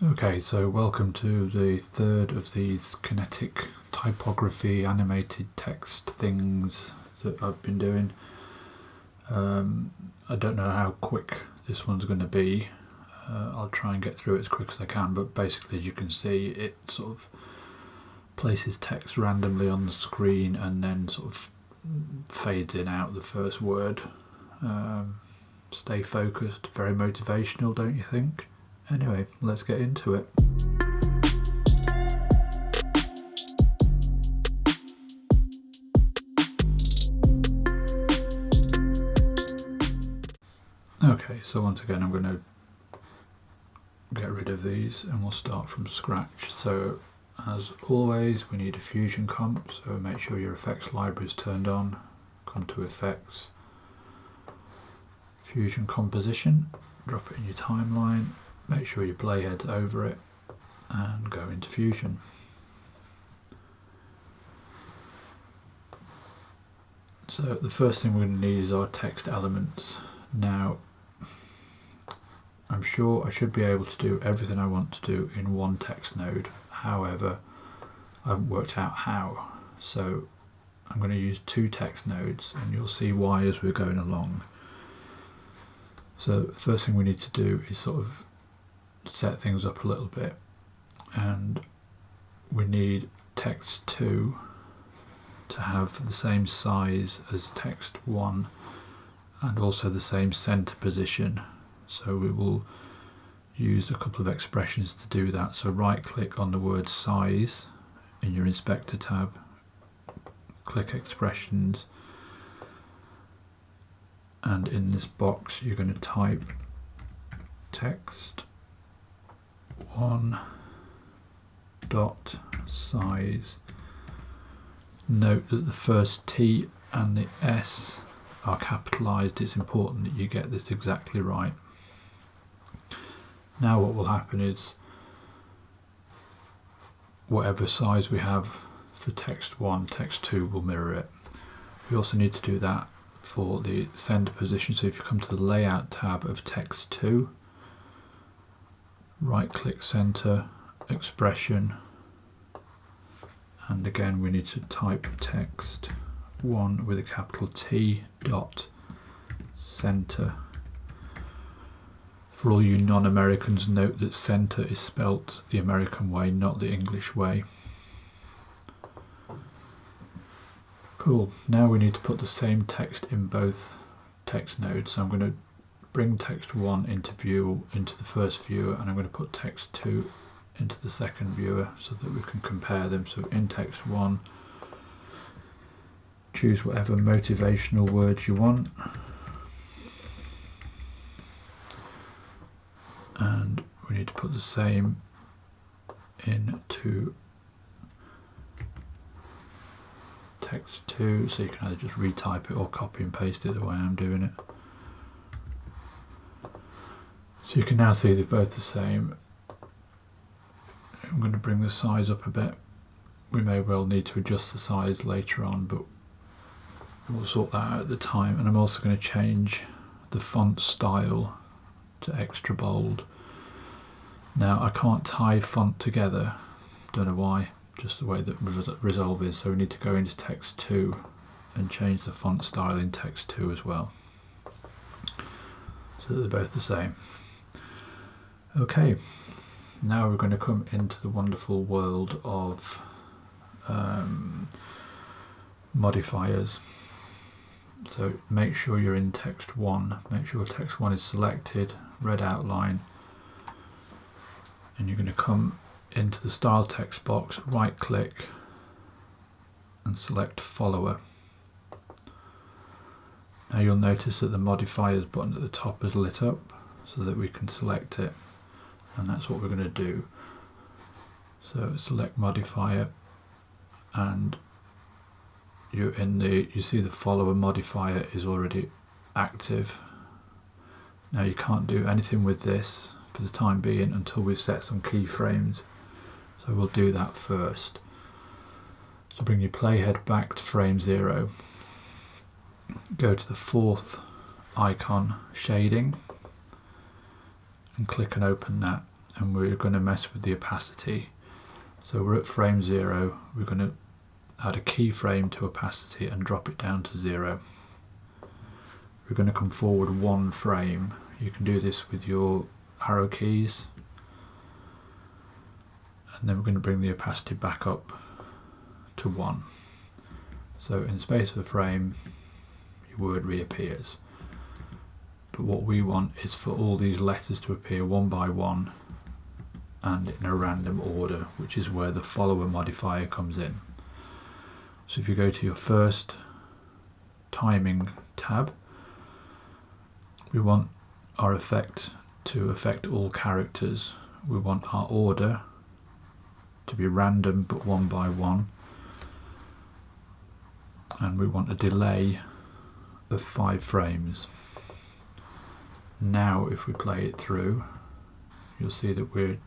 Okay, so welcome to the third of these Kinetic Typography animated text things that I've been doing. I don't know how quick this one's going to be. I'll try and get through it as quick as I can, but basically as you can see it sort of places text randomly on the screen and then sort of fades in out the first word. Stay focused, very motivational, don't you think? Anyway, let's get into it. Okay, so once again I'm going to get rid of these and we'll start from scratch. So as always we need a fusion comp, so make sure your effects library is turned on. Come to effects, fusion composition, drop it in your timeline, make sure your playhead's over it and go into fusion. So the first thing we're going to need is our text elements. Now I'm sure I should be able to do everything I want to do in one text node, however I haven't worked out how, so I'm going to use two text nodes and you'll see why as we're going along. So the first thing we need to do is sort of set things up a little bit, and we need Text2 to have the same size as Text1 and also the same center position. So we will use a couple of expressions to do that. So right click on the word size in your inspector tab, click expressions, and in this box you're going to type Text1 dot size. Note that the first T and the S are capitalized. It's important that you get this exactly right. Now what will happen is whatever size we have for Text1, Text2 will mirror it. We also need to do that for the center position. So if you come to the layout tab of Text2, right click center, expression, and again we need to type Text1 with a capital T dot center. For all you non-Americans, note that center is spelt the American way, not the English way. Cool, now we need to put the same text in both text nodes. So I'm going to bring Text1 into view, into the first viewer, and I'm going to put Text2 into the second viewer so that we can compare them. So in Text1, choose whatever motivational words you want. And we need to put the same into Text2, so you can either just retype it or copy and paste it the way I'm doing it. So you can now see they're both the same. I'm going to bring the size up a bit. We may well need to adjust the size later on, but we'll sort that out at the time. And I'm also going to change the font style to extra bold. Now I can't tie font together, don't know why, just the way that Resave is, so we need to go into Text2 and change the font style in Text2 as well, so that they're both the same. Okay, now we're going to come into the wonderful world of modifiers. So make sure you're in Text1, make sure Text1 is selected, red outline, and you're going to come into the style text box, right click and select follower. Now you'll notice that the modifiers button at the top is lit up so that we can select it, and that's what we're going to do. So select modifier, and you're in you see the follower modifier is already active. Now you can't do anything with this for the time being until we've set some keyframes, so we'll do that first. So bring your playhead back to frame 0, go to the fourth icon, shading, and click and open that. and we're going to mess with the opacity. So we're at frame 0, we're going to add a keyframe to opacity and drop it down to 0. We're going to come forward 1 frame. You can do this with your arrow keys, and then we're going to bring the opacity back up to 1. So in the space of a frame your word reappears. But what we want is for all these letters to appear one by one and in a random order, which is where the follower modifier comes in. So if you go to your first timing tab, we want our effect to affect all characters. We want our order to be random but one by one, and we want a delay of 5 frames. Now if we play it through, you'll see that we're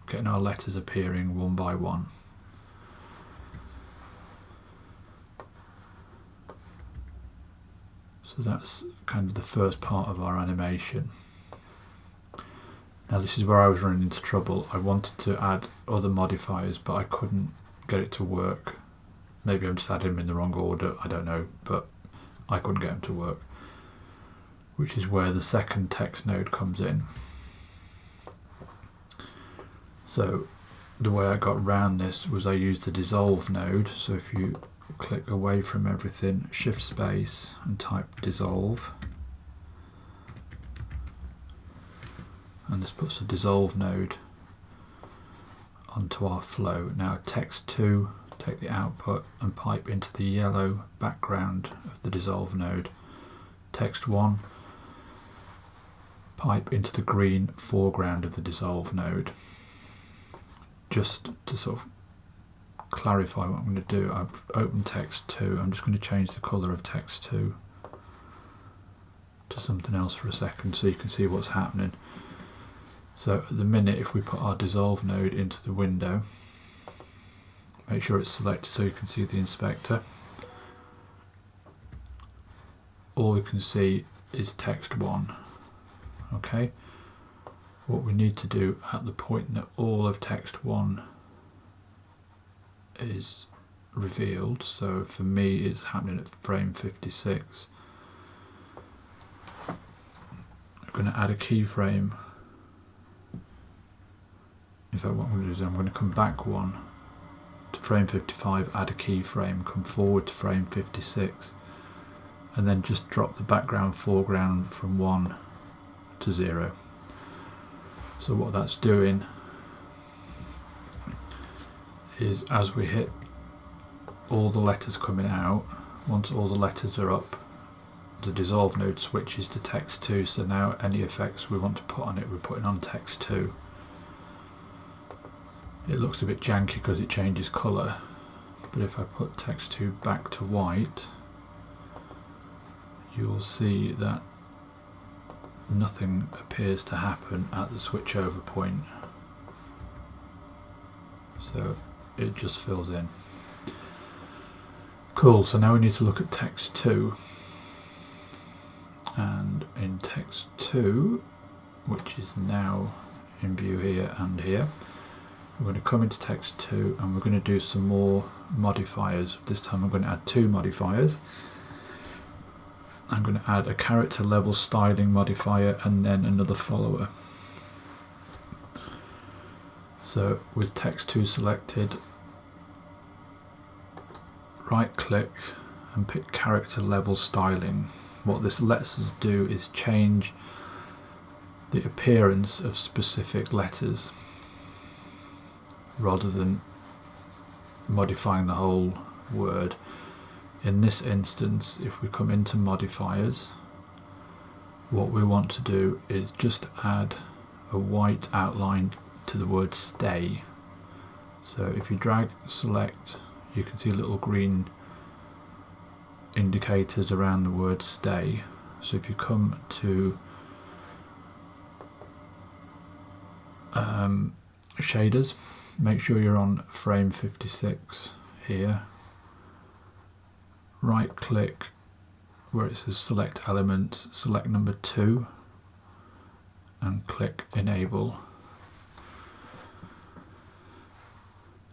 getting our letters appearing one by one. So that's kind of the first part of our animation. Now this is where I was running into trouble. I wanted to add other modifiers, but I couldn't get it to work. Maybe I'm just adding them in the wrong order, I don't know, but I couldn't get them to work, which is where the second text node comes in. So the way I got around this was I used the dissolve node. So if you click away from everything, shift space and type dissolve, and this puts a dissolve node onto our flow. Now Text2, take the output and pipe into the yellow background of the dissolve node. Text1, pipe into the green foreground of the dissolve node. Just to sort of clarify what I'm going to do, I've opened Text2. I'm just going to change the colour of Text2 to something else for a second so you can see what's happening. So at the minute, if we put our dissolve node into the window, make sure it's selected so you can see the inspector, all you can see is Text1. Okay, what we need to do at the point that all of Text1 is revealed, so for me it's happening at frame 56, I'm going to add a keyframe. In fact, what I'm going to do is I'm going to come back 1 to frame 55, add a keyframe, come forward to frame 56, and then just drop the background foreground from 1 to 0. So what that's doing is, as we hit all the letters coming out, once all the letters are up, the dissolve node switches to Text2, so now any effects we want to put on it, we're putting on Text2. It looks a bit janky because it changes colour, but if I put Text2 back to white, you'll see that nothing appears to happen at the switchover point. So it just fills in. Cool, so now we need to look at Text2. And in Text2, which is now in view here and here, we're going to come into Text2 and we're going to do some more modifiers. This time I'm going to add 2 modifiers. I'm going to add a character level styling modifier and then another follower. So with Text2 selected, right click and pick character level styling. What this lets us do is change the appearance of specific letters rather than modifying the whole word. In this instance, if we come into modifiers, what we want to do is just add a white outline to the word stay. So if you drag select, you can see little green indicators around the word stay. So if you come to shaders, make sure you're on frame 56 here, right click where it says select elements, select number 2 and click enable.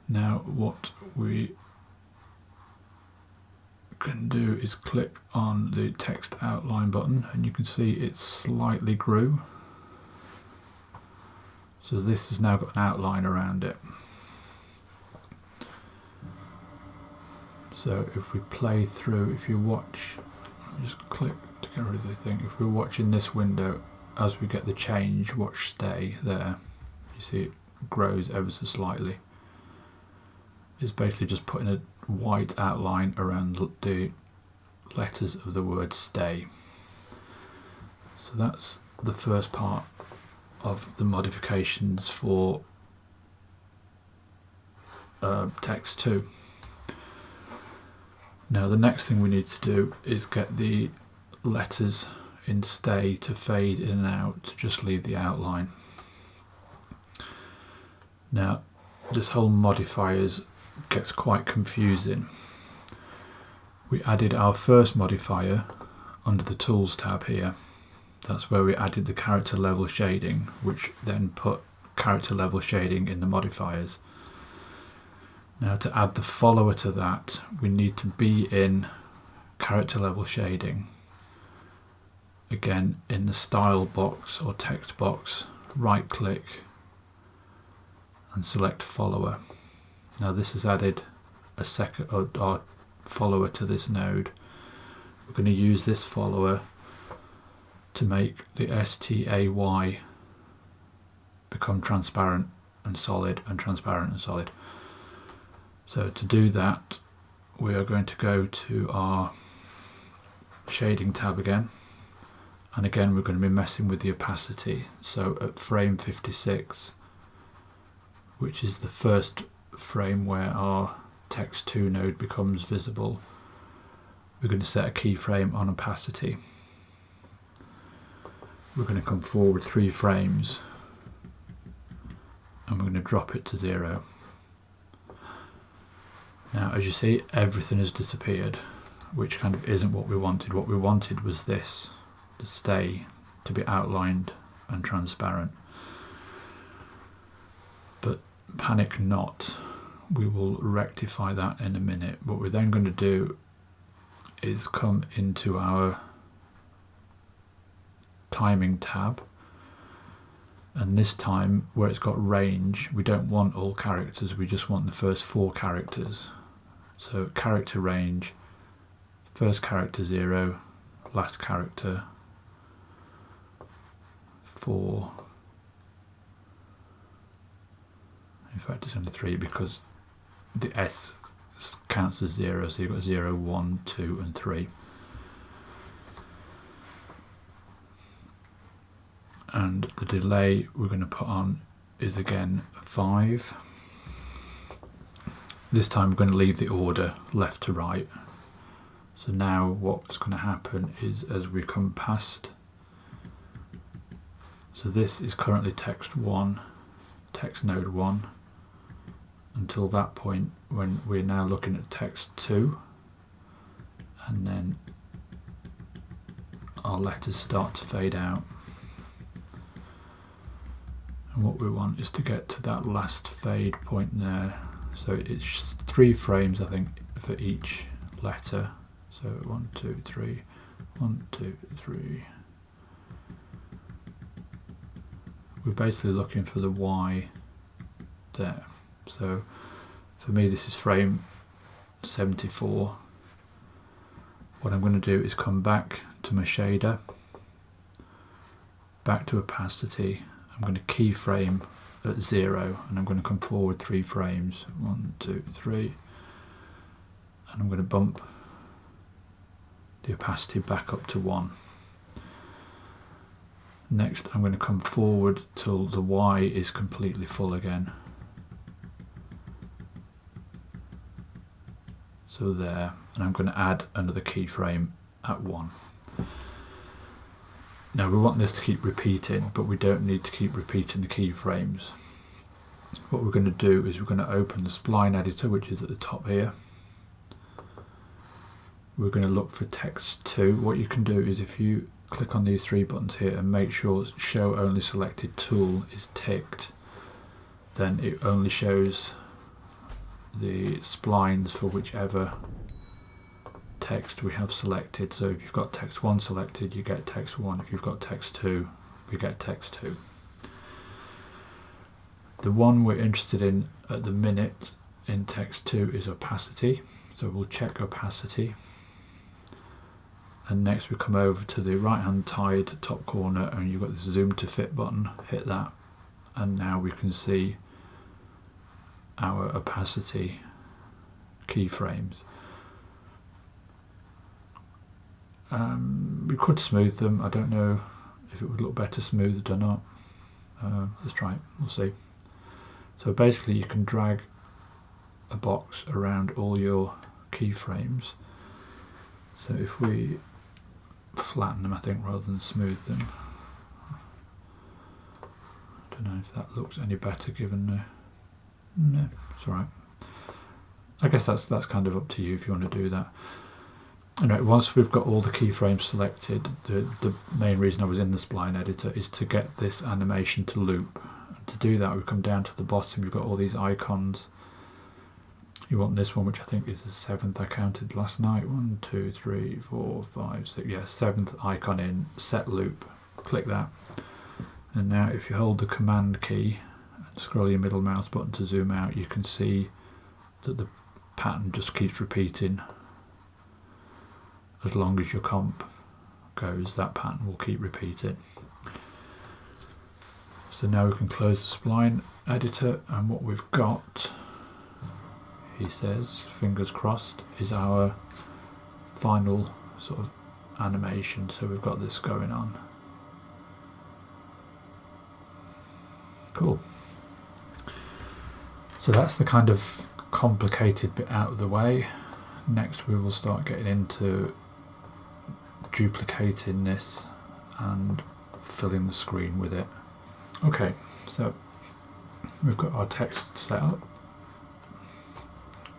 Now what we can do is click on the text outline button, and you can see it slightly grew. So this has now got an outline around it. So if we play through, if you watch, just click to get rid of the thing. If we're watching this window, as we get the change, watch stay there, you see it grows ever so slightly. It's basically just putting a white outline around the letters of the word stay. So that's the first part of the modifications for Text2. Now the next thing we need to do is get the letters in stay to fade in and out, to just leave the outline. Now this whole modifiers gets quite confusing. We added our first modifier under the Tools tab here. That's where we added the character level shading, which then put character level shading in the modifiers. Now to add the follower to that, we need to be in character level shading. Again, in the style box or text box, right click and select follower. Now this has added a second or follower to this node. We're going to use this follower to make the STAY become transparent and solid and transparent and solid. So to do that, we are going to go to our shading tab again, and again we're going to be messing with the opacity. So at frame 56, which is the first frame where our Text2 node becomes visible, we're going to set a keyframe on opacity. We're going to come forward 3 frames and we're going to drop it to 0. Now as you see, everything has disappeared, which kind of isn't what we wanted. What we wanted was this, the stay, to be outlined and transparent. But panic not, we will rectify that in a minute. What we're then going to do is come into our timing tab, and this time where it's got range, we don't want all characters, we just want the first 4 characters. So character range, first character 0, last character 4. In fact it's only 3 because the S counts as 0, so you've got 0, 1, 2 and 3. And the delay we're going to put on is again 5. This time we're going to leave the order left to right. So now what's going to happen is, as we come past, so this is currently text 1, text node 1, until that point when we're now looking at text 2, and then our letters start to fade out. And what we want is to get to that last fade point there. So it's 3 frames, I think, for each letter. So 1, 2, 3, 1, 2, 3. We're basically looking for the Y there. So for me this is frame 74. What I'm going to do is come back to my shader, back to opacity. I'm going to keyframe at 0 and I'm going to come forward 3 frames, 1, 2, 3, and I'm going to bump the opacity back up to 1. Next I'm going to come forward till the Y is completely full again. So there, and I'm going to add another keyframe at 1. Now we want this to keep repeating, but we don't need to keep repeating the keyframes. What we're going to do is we're going to open the spline editor, which is at the top here. We're going to look for Text2. What you can do is if you click on these 3 buttons here and make sure show only selected tool is ticked, then it only shows the splines for whichever text we have selected. So if you've got text 1 selected, you get text 1. If you've got text 2, we get text 2. The one we're interested in at the minute in text 2 is opacity. So we'll check opacity. And next we come over to the right hand side top corner and you've got this zoom to fit button. Hit that. And now we can see our opacity keyframes. We could smooth them. I don't know if it would look better smoothed or not. Let's try it. We'll see. So basically you can drag a box around all your keyframes. So if we flatten them, I think, rather than smooth them. I don't know if that looks any better given the... No, it's alright. I guess that's kind of up to you if you want to do that. Anyway, once we've got all the keyframes selected, the main reason I was in the spline editor is to get this animation to loop. And to do that, we come down to the bottom, you've got all these icons. You want this one, which I think is the 7th I counted last night. 1, 2, 3, 4, 5, 6. Yeah, 7th icon in set loop. Click that. And now if you hold the command key and scroll your middle mouse button to zoom out, you can see that the pattern just keeps repeating. As long as your comp goes, that pattern will keep repeating. So now we can close the spline editor, and what we've got, he says, fingers crossed, is our final sort of animation. So we've got this going on. Cool. So that's the kind of complicated bit out of the way. Next we will start getting into duplicating this and filling the screen with it. Okay, so we've got our text set up.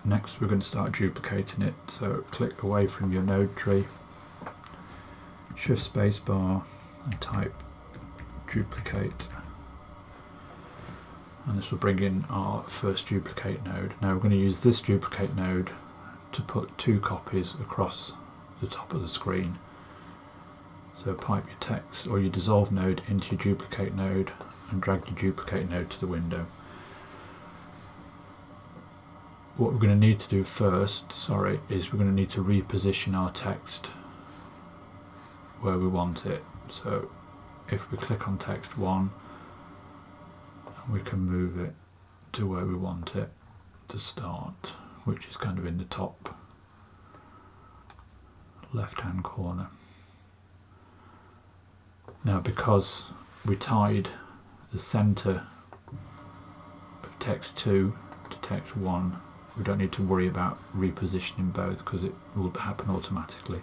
Next we're going to start duplicating it. So click away from your node tree, shift spacebar and type duplicate. And this will bring in our first duplicate node. Now we're going to use this duplicate node to put 2 copies across the top of the screen. So pipe your text or your dissolve node into your duplicate node and drag your duplicate node to the window. What we're going to need to do first, is we're going to need to reposition our text where we want it. So if we click on text 1, we can move it to where we want it to start, which is kind of in the top left hand corner. Now because we tied the center of text 2 to text 1, we don't need to worry about repositioning both because it will happen automatically.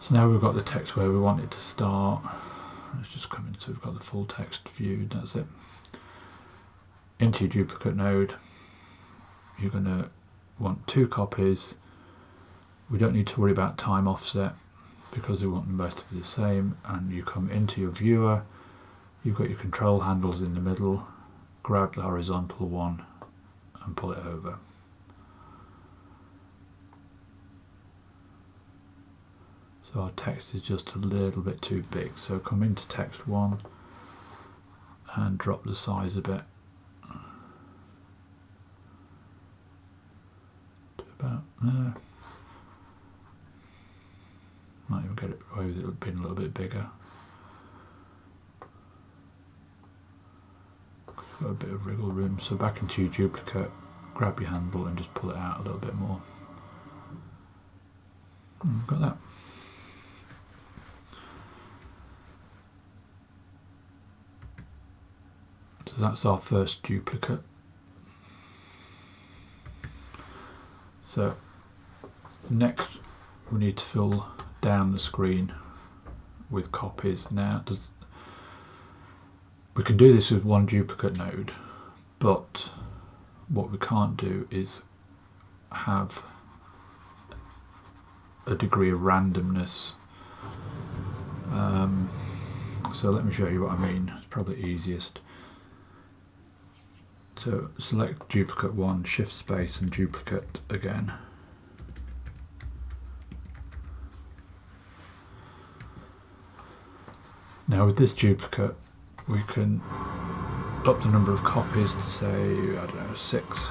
So now we've got the text where we want it to start. Let's just come into, we've got the full text view, that's it. Into your duplicate node, you're going to want 2 copies. We don't need to worry about time offset because we want them both to be the same. And you come into your viewer, you've got your control handles in the middle, grab the horizontal one and pull it over. So our text is just a little bit too big. So come into text 1 and drop the size a bit. To about there. Might even get it away with it being a little bit bigger. Got a bit of wriggle room. So back into your duplicate, grab your handle and just pull it out a little bit more. Got that. So that's our first duplicate. So next we need to fill down the screen with copies. Now we can do this with 1 duplicate node, but what we can't do is have a degree of randomness. So let me show you what I mean. It's probably easiest. So select duplicate 1, shift space and duplicate again. Now with this duplicate we can up the number of copies to say, I don't know, 6.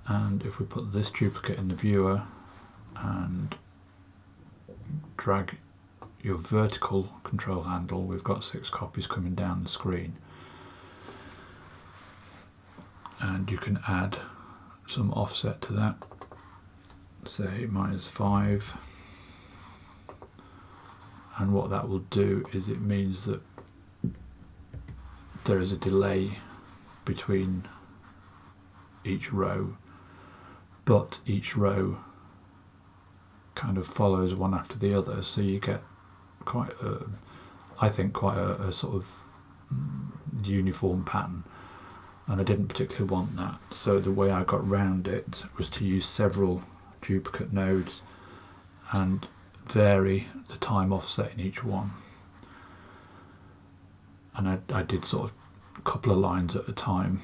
And if we put this duplicate in the viewer and drag your vertical control handle, we've got 6 copies coming down the screen. And you can add some offset to that, say -5. And what that will do is it means that there is a delay between each row, but each row kind of follows one after the other, so you get quite a, I think quite a sort of uniform pattern, and I didn't particularly want that. So the way I got round it was to use several duplicate nodes and vary the time offset in each one. And I did sort of a couple of lines at a time.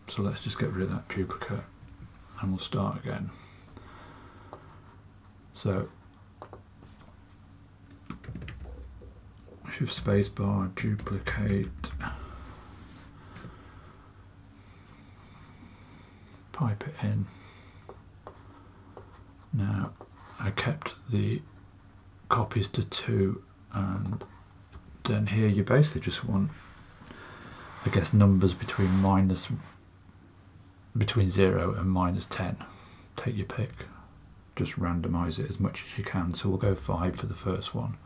So let's just get rid of that duplicate and we'll start again. So shift space bar, duplicate, pipe it in. Now I kept the copies to 2, and then here you basically just want, I guess, numbers between 0 and -10. Take your pick. Just randomize it as much as you can. So we'll go 5 for the first one.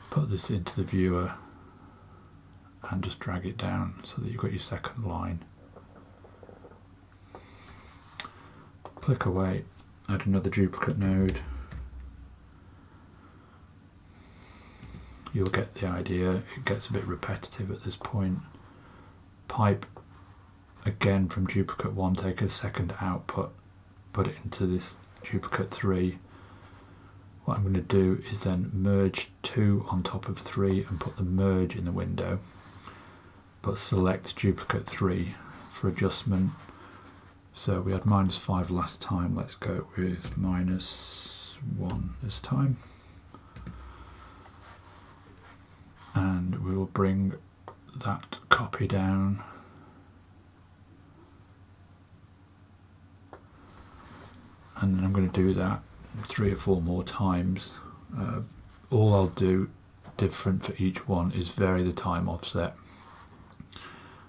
Put this into the viewer and just drag it down so that you've got your second line. Click away, add another duplicate node. You'll get the idea, it gets a bit repetitive at this point. Pipe again from duplicate 1, take a second output, put it into this duplicate 3. What I'm going to do is then merge 2 on top of 3 and put the merge in the window, but select duplicate 3 for adjustment. So we had -5 last time, let's go with -1 this time. And we will bring that copy down. And then I'm going to do that 3 or 4 more times. All I'll do different for each one is vary the time offset.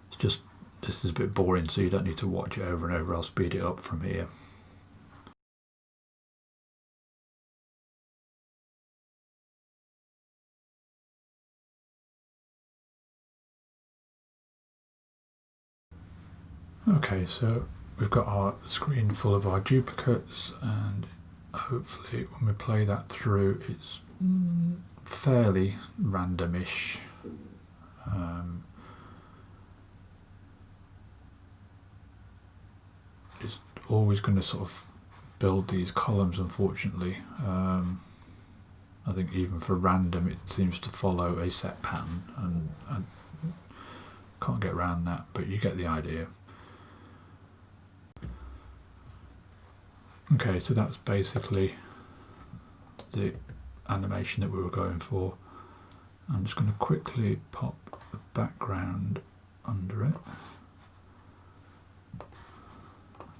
It's just, this is a bit boring, so you don't need to watch it over and over. I'll speed it up from here. Okay, so we've got our screen full of our duplicates, and hopefully when we play that through it's fairly randomish. It's always going to sort of build these columns, unfortunately. I think even for random it seems to follow a set pattern, and I can't get around that, but you get the idea. Okay, so that's basically the animation that we were going for. I'm just going to quickly pop a background under it,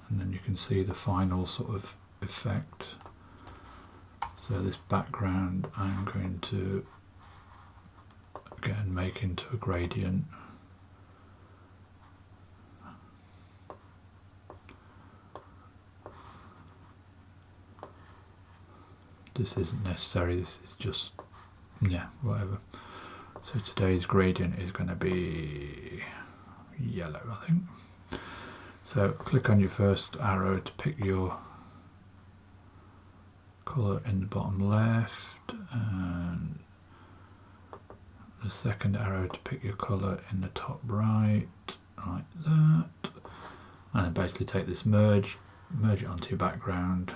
and then you can see the final sort of effect. So this background I'm going to again make into a gradient. This isn't necessary, this is just, yeah, whatever. So today's gradient is going to be yellow, I think. So click on your first arrow to pick your colour in the bottom left, and the second arrow to pick your colour in the top right, like that. And then basically take this merge it onto your background.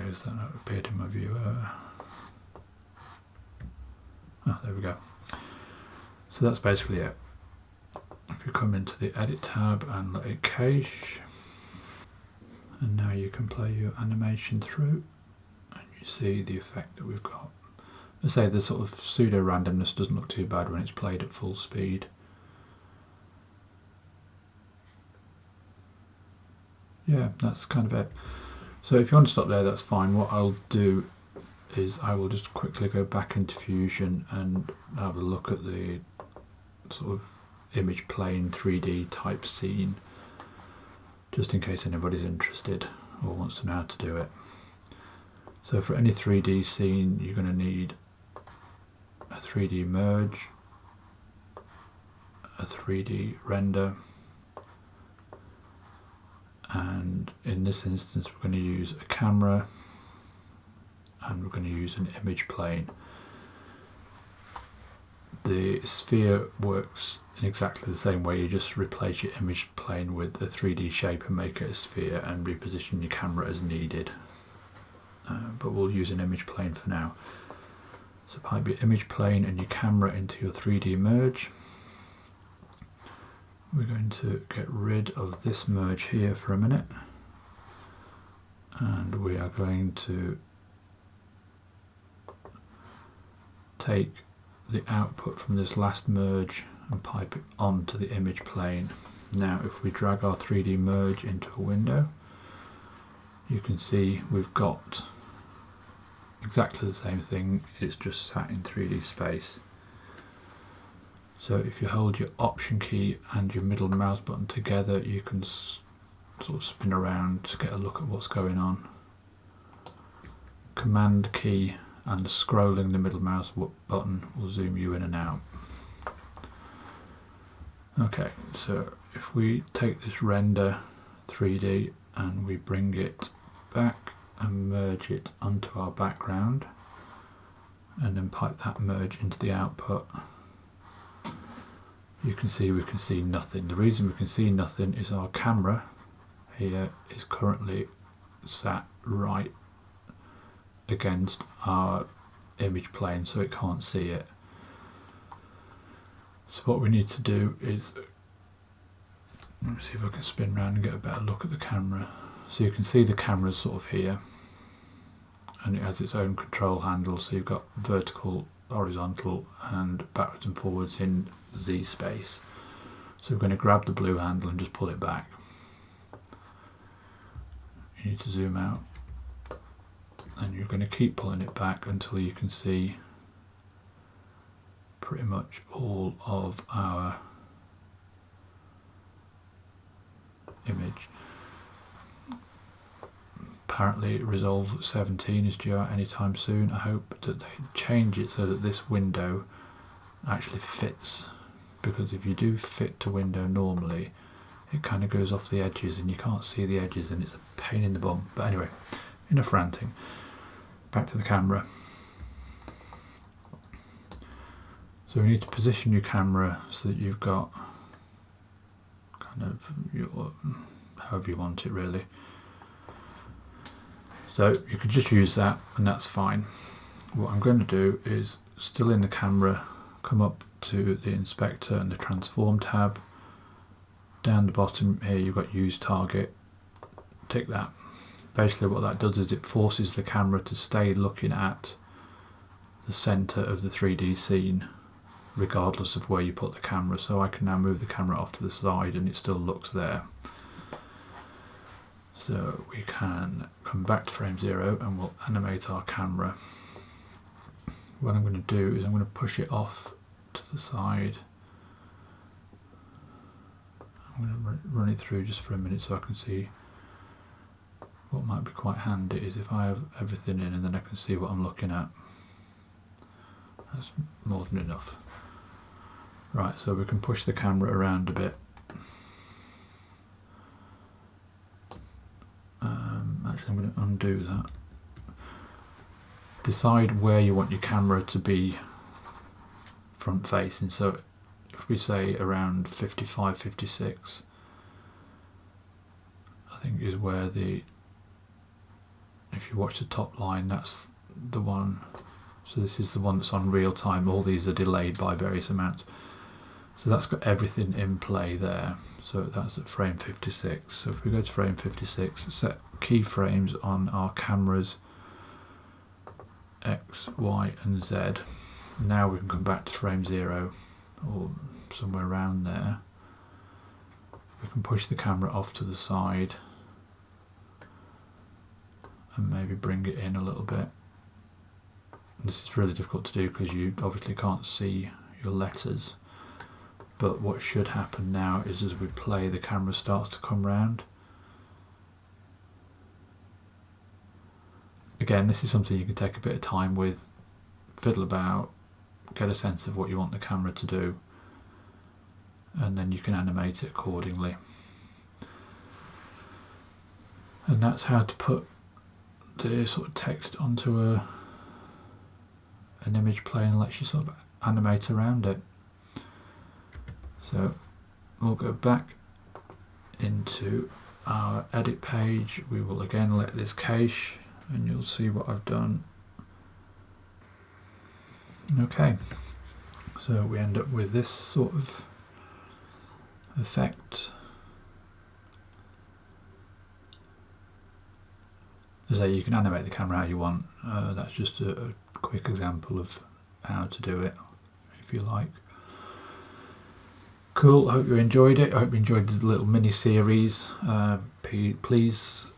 has that not appeared in my viewer? Oh, there we go. So that's basically it. If you come into the edit tab and let it cache, and now you can play your animation through, and you see the effect that we've got. I say the sort of pseudo randomness doesn't look too bad when it's played at full speed. Yeah, that's kind of it. So if you want to stop there, that's fine. What I'll do is I will just quickly go back into Fusion and have a look at the sort of image plane 3D type scene, just in case anybody's interested or wants to know how to do it. So for any 3D scene, you're going to need a 3D merge, a 3D render, and in this instance we're going to use a camera, and we're going to use an image plane. The sphere works in exactly the same way. You just replace your image plane with a 3D shape and make it a sphere, and reposition your camera as needed. But we'll use an image plane for now. So pipe your image plane and your camera into your 3D merge. We're going to get rid of this merge here for a minute, and we are going to take the output from this last merge and pipe it onto the image plane. Now if we drag our 3D merge into a window, you can see we've got exactly the same thing, it's just sat in 3D space. So if you hold your Option key and your middle mouse button together, you can sort of spin around to get a look at what's going on. Command key and scrolling the middle mouse button will zoom you in and out. Okay, so if we take this render 3D and we bring it back and merge it onto our background, and then pipe that merge into the output, you can see we can see nothing. The reason we can see nothing is our camera here is currently sat right against our image plane, so it can't see it. So what we need to do is, let me see if I can spin around and get a better look at the camera. So you can see the camera's sort of here, and it has its own control handle, so you've got vertical, horizontal and backwards and forwards in Z space. So we're going to grab the blue handle and just pull it back. You need to zoom out, and you're going to keep pulling it back until you can see pretty much all of our image. Apparently Resolve 17 is due out anytime soon. I hope that they change it so that this window actually fits, because if you do fit to window normally, it kind of goes off the edges and you can't see the edges and it's a pain in the bum. But anyway, enough ranting. Back to the camera. So we need to position your camera so that you've got kind of your, however you want it really. So you could just use that and that's fine. What I'm going to do is, still in the camera, come up to the inspector and the transform tab. Down the bottom here you've got use target. Tick that. Basically what that does is it forces the camera to stay looking at the center of the 3D scene regardless of where you put the camera. So I can now move the camera off to the side and it still looks there. So we can come back to frame 0 and we'll animate our camera. What I'm going to do is I'm going to push it off to the side. I'm going to run it through just for a minute so I can see. What might be quite handy is if I have everything in and then I can see what I'm looking at. That's more than enough. Right, so we can push the camera around a bit. Actually, I'm going to undo that. Decide where you want your camera to be front facing. So if we say around 55, 56, I think is where the if you watch the top line, that's the one. So this is the one that's on real time. All these are delayed by various amounts. So that's got everything in play there. So that's at frame 56. So if we go to frame 56, set keyframes on our cameras X, Y and Z. Now we can come back to frame 0 or somewhere around there. We can push the camera off to the side and maybe bring it in a little bit. This is really difficult to do because you obviously can't see your letters, but what should happen now is as we play, the camera starts to come round. Again, this is something you can take a bit of time with, fiddle about, get a sense of what you want the camera to do, and then you can animate it accordingly. And that's how to put the sort of text onto an image plane and lets you sort of animate around it. So we'll go back into our edit page. We will again let this cache and you'll see what I've done. Okay, so we end up with this sort of effect. As I say, you can animate the camera how you want. That's just a quick example of how to do it, if you like. Cool, I hope you enjoyed it. I hope you enjoyed the little mini series. Please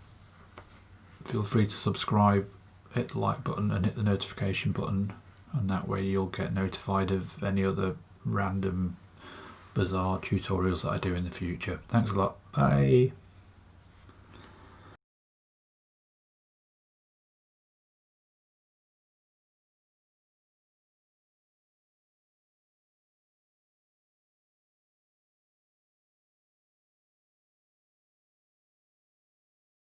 feel free to subscribe, hit the like button and hit the notification button, and that way you'll get notified of any other random bizarre tutorials that I do in the future. Thanks a lot. Bye.